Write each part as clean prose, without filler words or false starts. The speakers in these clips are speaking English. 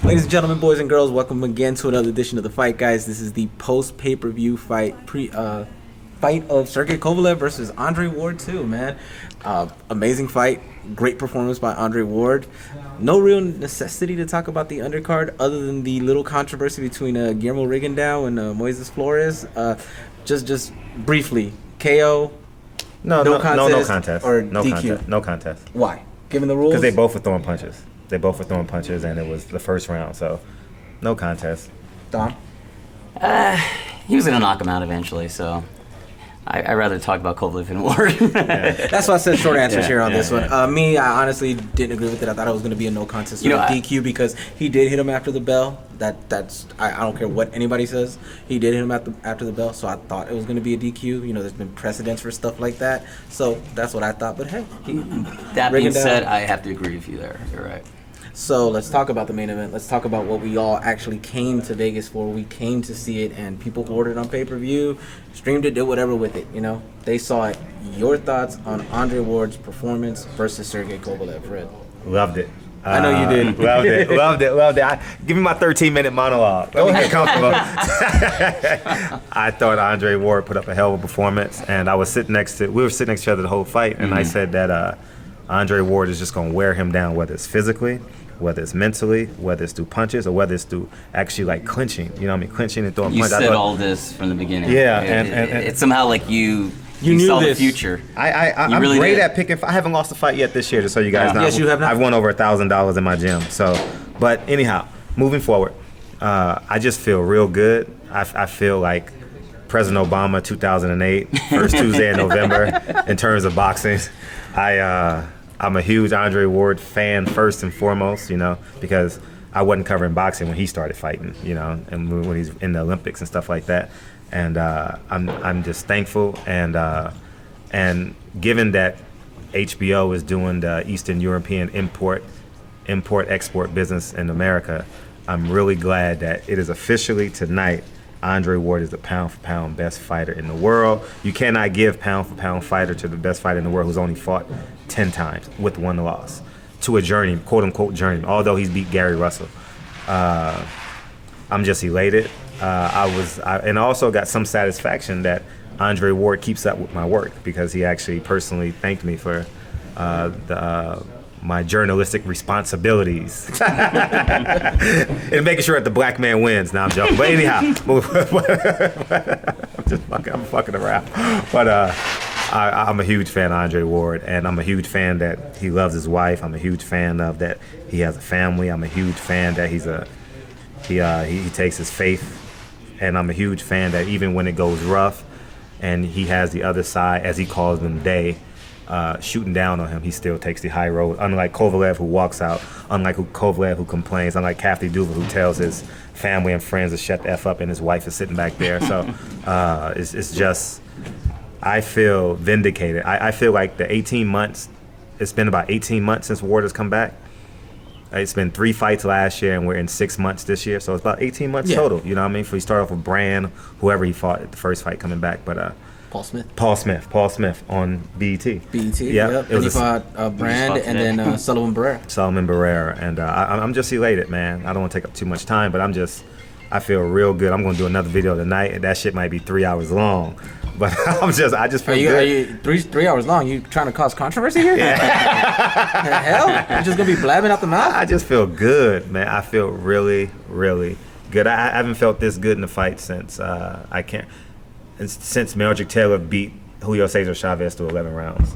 Ladies and gentlemen, boys and girls, welcome again to another edition of The Fight Guys. This is the post-pay-per-view fight of Sergey Kovalev versus Andre Ward 2, man. Amazing fight. Great performance by Andre Ward. No real necessity to talk about the undercard other than the little controversy between Guillermo Rigondeaux and Moises Flores. Just briefly, KO. No contest. Or no DQ. contest. No contest. Why? Given the rules? Because they both were throwing punches. And it was the first round, so no contest. Don? He was going to knock him out eventually, so I'd rather talk about Kovalev and Ward. That's why I said short answers here on this one. I honestly didn't agree with it. I thought it was going to be a no contest or a DQ because he did hit him after the bell. I don't care what anybody says. He did hit him after the bell, so I thought it was going to be a DQ. You know, there's been precedents for stuff like that, so that's what I thought. But hey, that being said, I have to agree with you there. You're right. So let's talk about the main event. Let's talk about what we all actually came to Vegas for. We came to see it, and people who ordered on pay-per-view, streamed it, did whatever with it. You know, they saw it. Your thoughts on Andre Ward's performance versus Sergey Kovalev, Fred? Loved it. I know you did. Loved it. Give me my 13-minute monologue. Let me get comfortable. I thought Andre Ward put up a hell of a performance, and we were sitting next to each other the whole fight, and I said that Andre Ward is just going to wear him down, whether it's physically, whether it's mentally, whether it's through punches, or whether it's through actually like clinching. You know what I mean? Clinching and throwing punches. You said all this from the beginning. Yeah. It's somehow like you knew saw this. The future. I'm really great at picking. I haven't lost a fight yet this year, just so you guys know. Yes, you have not. I've won over $1,000 in my gym. So, but anyhow, moving forward, I just feel real good. I feel like President Obama 2008, first Tuesday in November, in terms of boxing. I'm a huge Andre Ward fan first and foremost, you know, because I wasn't covering boxing when he started fighting, you know, and when he's in the Olympics and stuff like that. And I'm just thankful, and given that HBO is doing the Eastern European import-export business in America, I'm really glad that it is officially tonight Andre Ward is the pound-for-pound best fighter in the world. You cannot give pound-for-pound fighter to the best fighter in the world who's only fought 10 times with one loss to a journey, quote-unquote journey, although he's beat Gary Russell. I'm just elated. And I also got some satisfaction that Andre Ward keeps up with my work because he actually personally thanked me for my journalistic responsibilities and making sure that the black man wins. Now I'm joking, but anyhow, I'm fucking around. But I'm a huge fan of Andre Ward, and I'm a huge fan that he loves his wife. I'm a huge fan of that he has a family. I'm a huge fan that he takes his faith, and I'm a huge fan that even when it goes rough, and he has the other side, as he calls them, shooting down on him, he still takes the high road. Unlike Kovalev, who walks out, unlike Kovalev, who complains, unlike Kathy Duva, who tells his family and friends to shut the F up, and his wife is sitting back there. So it's just, I feel vindicated. I feel like the 18 months, it's been about 18 months since Ward has come back. It's been 3 fights last year, and we're in 6 months this year, so it's about 18 months total. You know what I mean? For he started off with Brand, whoever he fought at the first fight coming back, but Paul Smith on BET. BET, yeah. Yep. And he fought Brand and then Sullivan Barrera. And I'm just elated, man. I don't want to take up too much time, but I feel real good. I'm going to do another video tonight, and that shit might be 3 hours long. But I just feel good. Are you 3 hours long? You trying to cause controversy here? Yeah. The hell? You're just going to be blabbing out the mouth? I just feel good, man. I feel really, really good. I haven't felt this good in a fight since since Meldrick Taylor beat Julio Cesar Chavez to 11 rounds.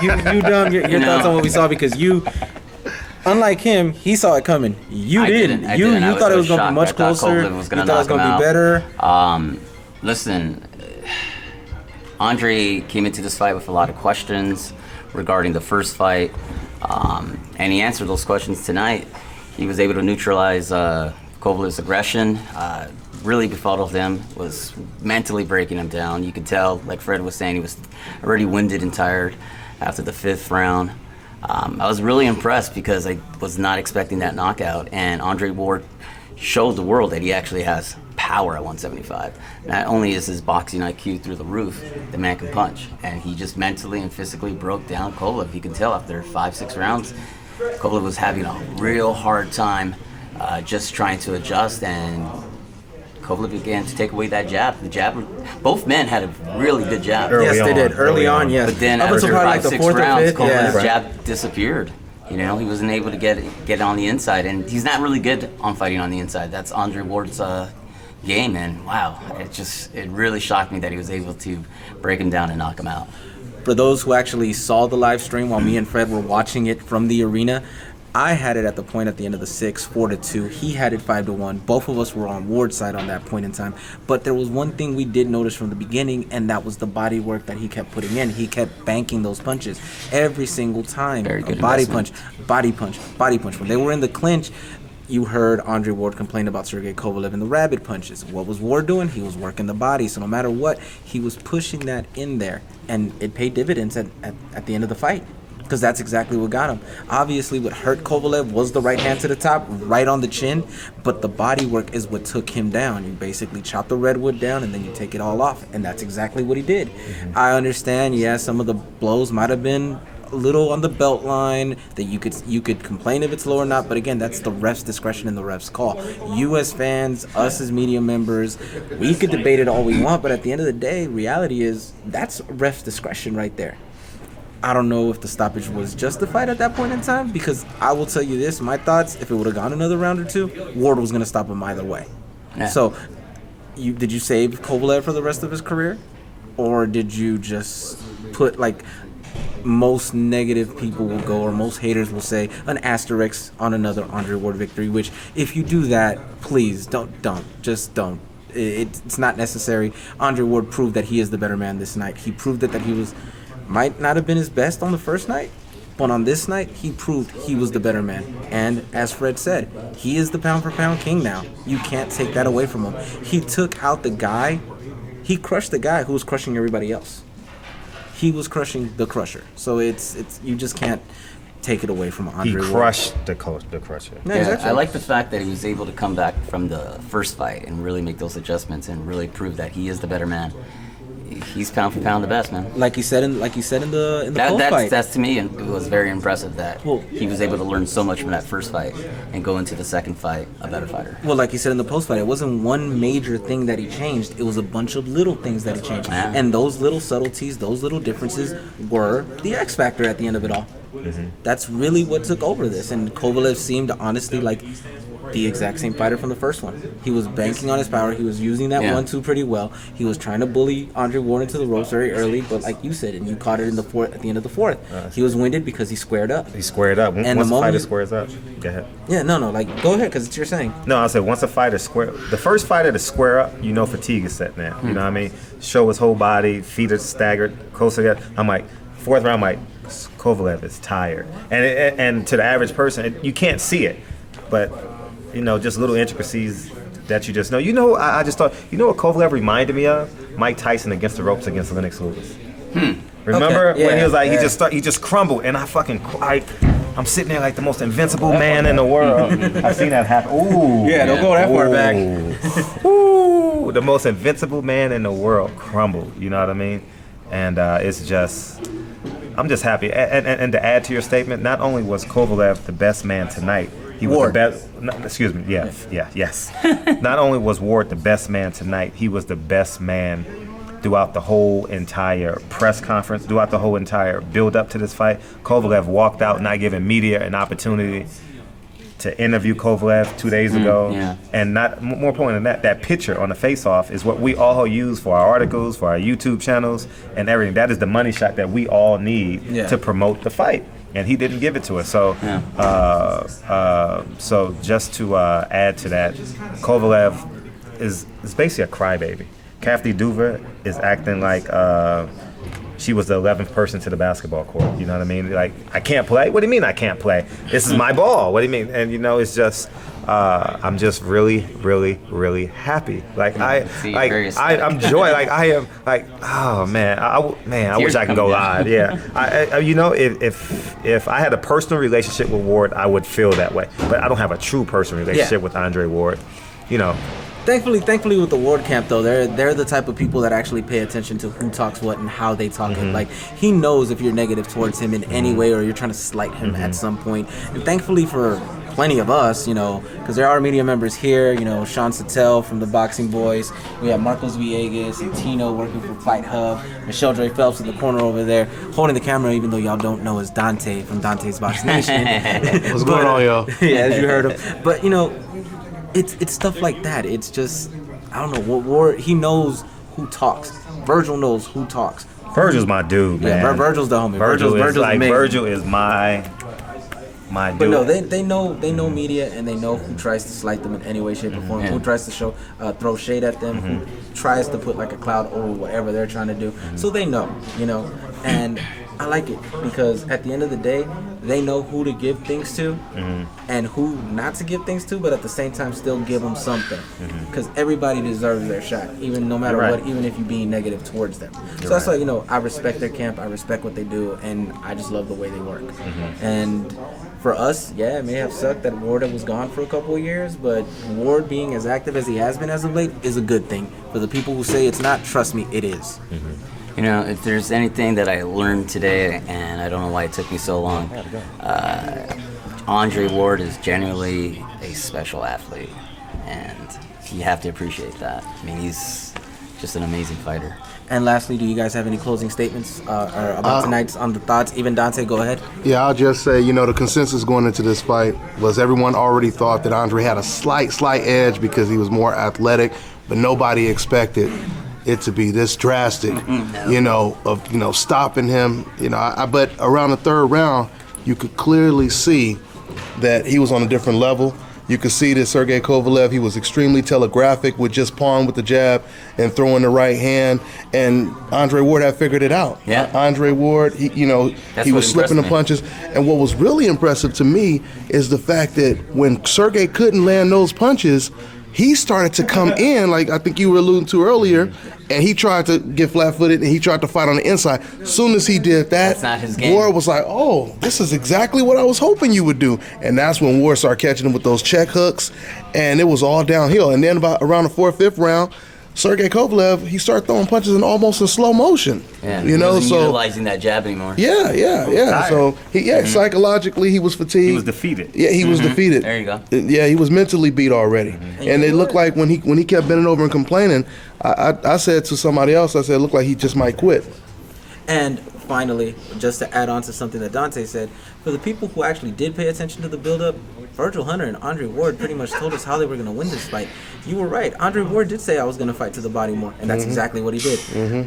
you done your thoughts on what we saw, because you, unlike him, he saw it coming. You didn't. You thought it was going to be much closer. You thought it was going to be better. Listen, Andre came into this fight with a lot of questions regarding the first fight, and he answered those questions tonight. He was able to neutralize Kovalev's aggression. Really befuddled him, was mentally breaking him down. You could tell, like Fred was saying, he was already winded and tired after the 5th round. I was really impressed because I was not expecting that knockout, and Andre Ward showed the world that he actually has power at 175. Not only is his boxing IQ through the roof, the man can punch, and he just mentally and physically broke down Kovalev. You can tell after 5-6 rounds, Kovalev was having a real hard time just trying to adjust, and Kovalev began to take away that jab. The jab, both men had a really good jab. Yes, they did. Early on, yes. But then up after until probably 5, like the 6 fourth or rounds, fifth, Kovalev's yeah. jab disappeared. You know, he wasn't able to get on the inside, and he's not really good on fighting on the inside. That's Andre Ward's game, and wow, it really shocked me that he was able to break him down and knock him out. For those who actually saw the live stream while me and Fred were watching it from the arena, I had it at the point at the end of the 6, 4-2. He had it 5-1. Both of us were on Ward's side on that point in time. But there was one thing we did notice from the beginning, and that was the body work that he kept putting in. He kept banking those punches every single time. Very good body investment. punch, body punch, body punch. When they were in the clinch, you heard Andre Ward complain about Sergey Kovalev and the rabbit punches. What was Ward doing? He was working the body. So no matter what, he was pushing that in there. And it paid dividends at the end of the fight. Because that's exactly what got him. Obviously, what hurt Kovalev was the right hand to the top, right on the chin. But the body work is what took him down. You basically chop the redwood down and then you take it all off. And that's exactly what he did. Mm-hmm. I understand, yeah, some of the blows might have been a little on the belt line, that you could complain if it's low or not, but again, that's the ref's discretion and the ref's call. You as fans, us as media members, we could debate it all we want, but at the end of the day, reality is that's ref's discretion right there. I don't know if the stoppage was justified at that point in time, because I will tell you this, my thoughts, if it would have gone another round or two, Ward was going to stop him either way. Yeah. So, did you save Kovalev for the rest of his career? Or did you just put, like, most negative people will go, or most haters will say, an asterisk on another Andre Ward victory, which, if you do that, please, don't. It's not necessary. Andre Ward proved that he is the better man this night. He proved that he might not have been his best on the first night, but on this night, he proved he was the better man. And as Fred said, he is the pound-for-pound king now. You can't take that away from him. He took out the guy, he crushed the guy who was crushing everybody else. He was crushing the crusher. So it's you just can't take it away from Andre Ward. He crushed the crusher. Yeah, exactly. I like the fact that he was able to come back from the first fight and really make those adjustments and really prove that he is the better man. He's pound for pound the best, man. Like you said in the post fight. That's to me, and it was very impressive that he was able to learn so much from that first fight and go into the second fight a better fighter. Well, like you said in the post fight, it wasn't one major thing that he changed. It was a bunch of little things that he changed, and those little subtleties, those little differences were the X factor at the end of it all. Mm-hmm. That's really what took over this, and Kovalev seemed honestly like the exact same fighter from the first one. He was banking on his power. He was using that 1-2 pretty well. He was trying to bully Andre Ward into the ropes very early, but like you said, and you caught it in the fourth, at the end of the fourth. He was winded because he squared up. He squared up. And once the fighter squares up, go ahead. Yeah, no, like go ahead, because it's your saying. No, I said once a fighter the first fighter to square up, you know fatigue is set now. You know what I mean? Show his whole body, feet are staggered, close together. I'm like, fourth round, I'm like, Kovalev is tired. And to the average person, you can't see it, but you know, just little intricacies that you just know. You know, I just thought, you know what Kovalev reminded me of? Mike Tyson against the ropes against Lennox Lewis. Remember when he was like, he just crumbled, and I'm sitting there like the most invincible man in the world. I've seen that happen. Ooh, don't go that far back. Ooh, the most invincible man in the world crumbled. You know what I mean? And it's just, I'm just happy. And to add to your statement, not only was Kovalev the best man tonight, he was Ward. the best. Excuse me. Yes. Not only was Ward the best man tonight, he was the best man throughout the whole entire press conference, throughout the whole entire build up to this fight. Kovalev walked out not giving media an opportunity to interview Kovalev 2 days ago. And not more important than that picture on the face-off is what we all use for our articles, for our YouTube channels, and everything. That is the money shot that we all need to promote the fight. And he didn't give it to us. So, so just to add to that, Kovalev is basically a crybaby. Kathy Duver is acting like she was the 11th person to the basketball court. You know what I mean? Like, I can't play? What do you mean I can't play? This is my ball. What do you mean? And, you know, it's just, I'm just really, really, really happy. Like, I'm joy. Like, I am, like, oh, man. I wish I could go live. Yeah. You know, if I had a personal relationship with Ward, I would feel that way. But I don't have a true personal relationship with Andre Ward. You know, Thankfully with the Ward camp though, they're the type of people that actually pay attention to who talks what and how they talk it. Like he knows if you're negative towards him in any way or you're trying to slight him at some point. And thankfully for plenty of us, you know, because there are media members here, you know, Sean Sattel from the Boxing Boys, we have Marcos Villegas and Tino working for Fight Hub, Michelle Dre Phelps in the corner over there holding the camera, even though y'all don't know is Dante from Dante's Box Nation. What's going on, y'all? Yeah, as you heard him. But you know, it's stuff like that. It's just, I don't know, what Ward, he knows who talks. Virgil knows who talks. Virgil's my dude, man. Yeah, Virgil's the homie. Virgil's like amazing. Virgil is my dude. But no, they know media, and they know who tries to slight them in any way, shape, or form. Who tries to throw shade at them. Who tries to put like a cloud over whatever they're trying to do. So they know, you know, and I like it because at the end of the day, they know who to give things to and who not to give things to, but at the same time still give them something. Because everybody deserves their shot, even no matter what, even if you're being negative towards them. So that's why, you know, I respect their camp, I respect what they do, and I just love the way they work. And for us, yeah, it may have sucked that Ward was gone for a couple of years, but Ward being as active as he has been as of late is a good thing. For the people who say it's not, trust me, it is. You know, if there's anything that I learned today, and I don't know why it took me so long, Andre Ward is genuinely a special athlete, and you have to appreciate that. I mean, he's just an amazing fighter. And lastly, do you guys have any closing statements about tonight's on the thoughts? Even Dante, go ahead. Yeah, I'll just say, you know, the consensus going into this fight was everyone already thought that Andre had a slight edge because he was more athletic, but nobody expected it to be this drastic, you know, of, you know, stopping him, you know. But around the third round, you could clearly see that he was on a different level. You could see that Sergey Kovalev, he was extremely telegraphic with just pawing with the jab and throwing the right hand, and Andre Ward had figured it out. Yeah. Andre Ward, he was slipping the punches, and what was really impressive to me is the fact that when Sergey couldn't land those punches, he started to come in, like I think you were alluding to earlier, and he tried to get flat-footed, and he tried to fight on the inside. As soon as he did that, that's not his game. Ward was like, oh, this is exactly what I was hoping you would do. And that's when Ward started catching him with those check hooks, and it was all downhill. And then about around the 4th, 5th round, Sergey Kovalev, he started throwing punches in almost in slow motion. Yeah, you know, wasn't so utilizing that jab anymore. Yeah. So psychologically he was fatigued. He was defeated. Yeah, he was defeated. There you go. Yeah, he was mentally beat already. And it looked like when he kept bending over and complaining, I said to somebody else, I said, it looked like he just might quit. And finally, just to add on to something that Dante said, for the people who actually did pay attention to the build-up, Virgil Hunter and Andre Ward pretty much told us how they were going to win this fight. You were right. Andre Ward did say I was going to fight to the body more, and that's exactly what he did.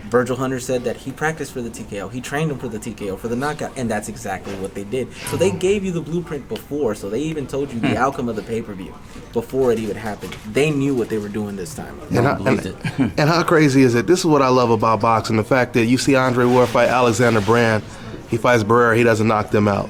Virgil Hunter said that he practiced for the TKO. He trained him for the TKO, for the knockout, and that's exactly what they did. So they gave you the blueprint before, so they even told you the outcome of the pay-per-view before it even happened. They knew what they were doing this time. And how crazy is it? This is what I love about boxing, the fact that you see Andre Ward fight Alexander Brand, he fights Barrera, he doesn't knock them out.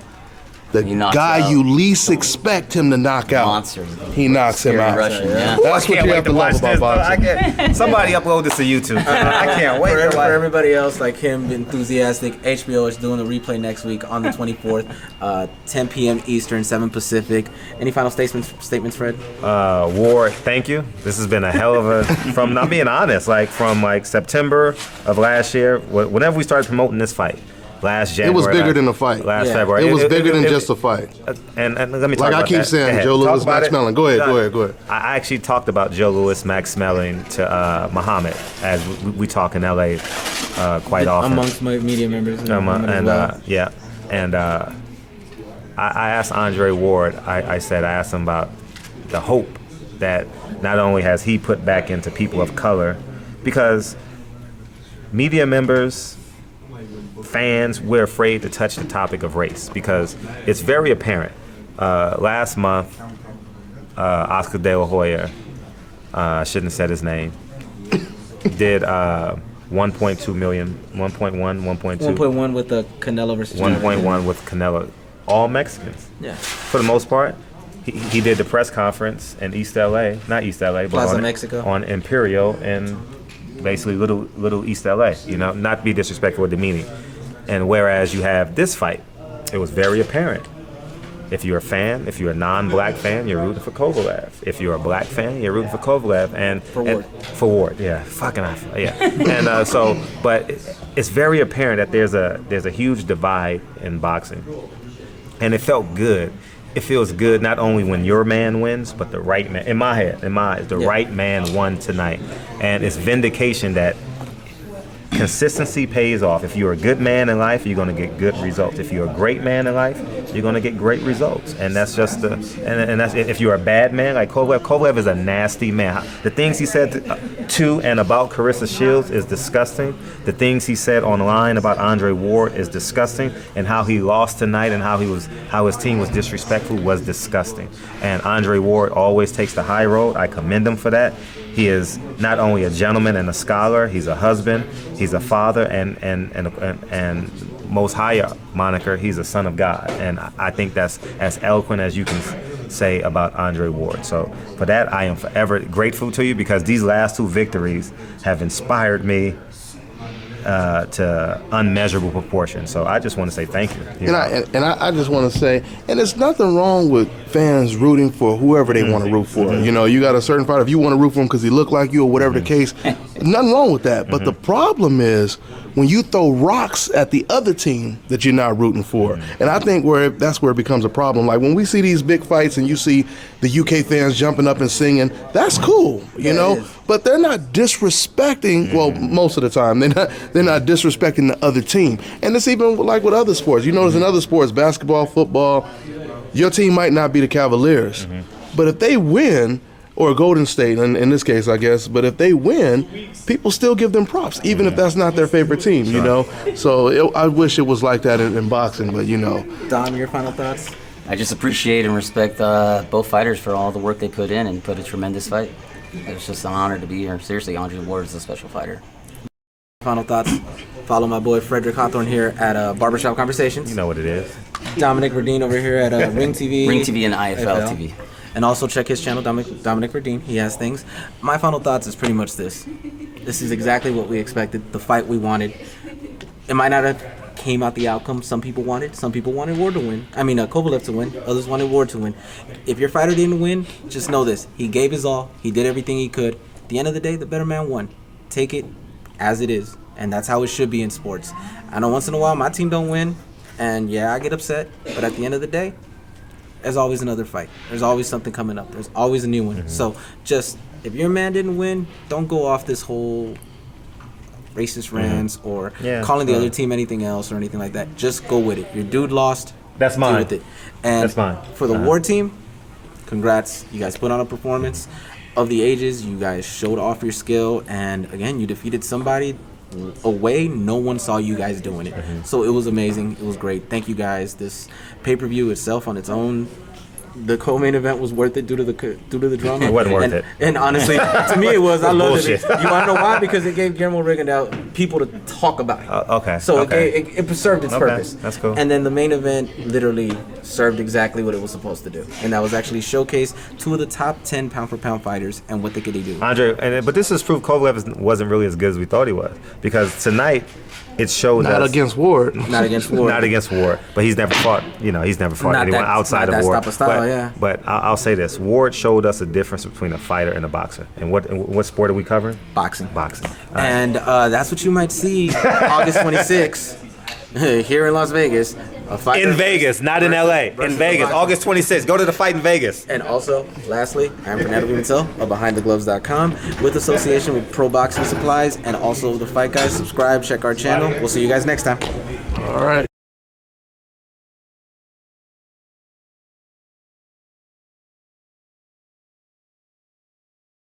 The guy you least expect him to knock out, Monster. he knocks him out. Russian, yeah. That's what you have to love about boxing. Somebody upload this to YouTube. I can't wait. For everybody else like him, enthusiastic, HBO is doing a replay next week on the 24th, 10 p.m. Eastern, 7 Pacific. Any final statements, Fred? Ward, thank you. This has been a hell of a, from not being honest, from September of last year, whenever we started promoting this fight. Last January. It was bigger than a fight. February. It was bigger than just a fight. And let me talk like about I keep that. saying, Joe Louis, Max Melling. Go ahead. I actually talked about Joe Louis, Max Melling to Muhammad, as we talk in LA quite often. Amongst my media members. I asked Andre Ward, I asked him about the hope that not only has he put back into people of color, because media members, fans, we're afraid to touch the topic of race because it's very apparent. Last month, Oscar De La Hoya, I shouldn't have said his name, did 1.2 million, 1.1, 1.2. 1.1 with the Canelo versus 1.1 with Canelo. All Mexicans. Yeah. For the most part. He did the press conference in East LA, not East LA, but Plaza Mexico. On Imperial and basically little East LA, not to be disrespectful or demeaning. And whereas you have this fight, it was very apparent If you're a fan, if you're a non-black fan, you're rooting for Kovalev. If you're a black fan, you're rooting for Kovalev and for Ward, yeah, fucking yeah. And but it's very apparent that there's a huge divide in boxing, and it felt good. It feels good not only when your man wins, but the right man. In my eyes, the right man won tonight, and it's vindication that consistency pays off. If you're a good man in life, you're going to get good results. If you're a great man in life, you're going to get great results. And that's just and that's if you're a bad man like Kovalev. Kovalev is a nasty man. The things he said to and about Carissa Shields is disgusting. The things he said online about Andre Ward is disgusting. And how he lost tonight and how his team was disrespectful was disgusting. And Andre Ward always takes the high road. I commend him for that. He is not only a gentleman and a scholar, he's a husband, he's a father, and most higher moniker, he's a son of God. And I think that's as eloquent as you can say about Andre Ward. So for that, I am forever grateful to you, because these last two victories have inspired me to unmeasurable proportions. So I just want to say thank you. I just want to say, and there's nothing wrong with fans rooting for whoever they want to root for. You know, you got a certain fighter, if you want to root for him because he looked like you or whatever the case, nothing wrong with that. But the problem is when you throw rocks at the other team that you're not rooting for. And I think that's where it becomes a problem. Like when we see these big fights and you see the UK fans jumping up and singing, that's cool, you know? But they're not disrespecting, well, most of the time, they're not disrespecting the other team. And it's even like with other sports. You notice in other sports, basketball, football, your team might not be the Cavaliers. But if they win, or Golden State in this case, I guess, but if they win, people still give them props, even if that's not their favorite team, you know? So I wish it was like that in boxing, but you know. Dom, your final thoughts? I just appreciate and respect both fighters for all the work they put in and put a tremendous fight. It's just an honor to be here. Seriously, Andre Ward is a special fighter. Final thoughts? Follow my boy Frederick Hawthorne here at Barbershop Conversations. You know what it is. Dominic Verdine over here at Ring TV. Ring TV and IFL TV. And also check his channel, Dominic Verdine. He has things. My final thoughts is pretty much this. This is exactly what we expected, the fight we wanted. It might not have came out the outcome some people wanted. Some people wanted Ward to win. I mean, Kovalev to win. Others wanted Ward to win. If your fighter didn't win, just know this. He gave his all. He did everything he could. At the end of the day, the better man won. Take it as it is. And that's how it should be in sports. I know once in a while my team don't win. And yeah, I get upset. But at the end of the day, there's always another fight. There's always something coming up. There's always a new one. So just, if your man didn't win, don't go off this whole racist rants or calling the other team anything else or anything like that. Just go with it. Your dude lost. That's mine. Deal with it. And that's mine. For the Ward team, congrats. You guys put on a performance of the ages. You guys showed off your skill. And again, you defeated somebody away. No one saw you guys doing it. So it was amazing. It was great. Thank you guys. This pay-per-view itself on its own, the co-main event was worth it due to the drama. It wasn't worth it. And honestly, to me it was. I loved it. You want to know why? Because it gave Guillermo Rigondeaux people to talk about it. Okay. So it served its purpose. That's cool. And then the main event literally served exactly what it was supposed to do. And that was actually showcase two of the top 10 pound-for-pound fighters and what they could do. Andre, but this is proof Kovalev wasn't really as good as we thought he was. Because tonight, it showed Not against Ward. Not against Ward. Not against Ward. But he's never fought, anyone outside of Ward. But I'll say this. Ward showed us a difference between a fighter and a boxer. And what sport are we covering? Boxing. Boxing. And that's what you might see August 26th here in Las Vegas. In Vegas, not in LA. In Vegas, August 26th. Go to the fight in Vegas. And also, lastly, I'm Fernando Pimentel of BehindTheGloves.com with association with Pro Boxing Supplies and also the Fight Guys. Subscribe, check our channel. We'll see you guys next time. All right.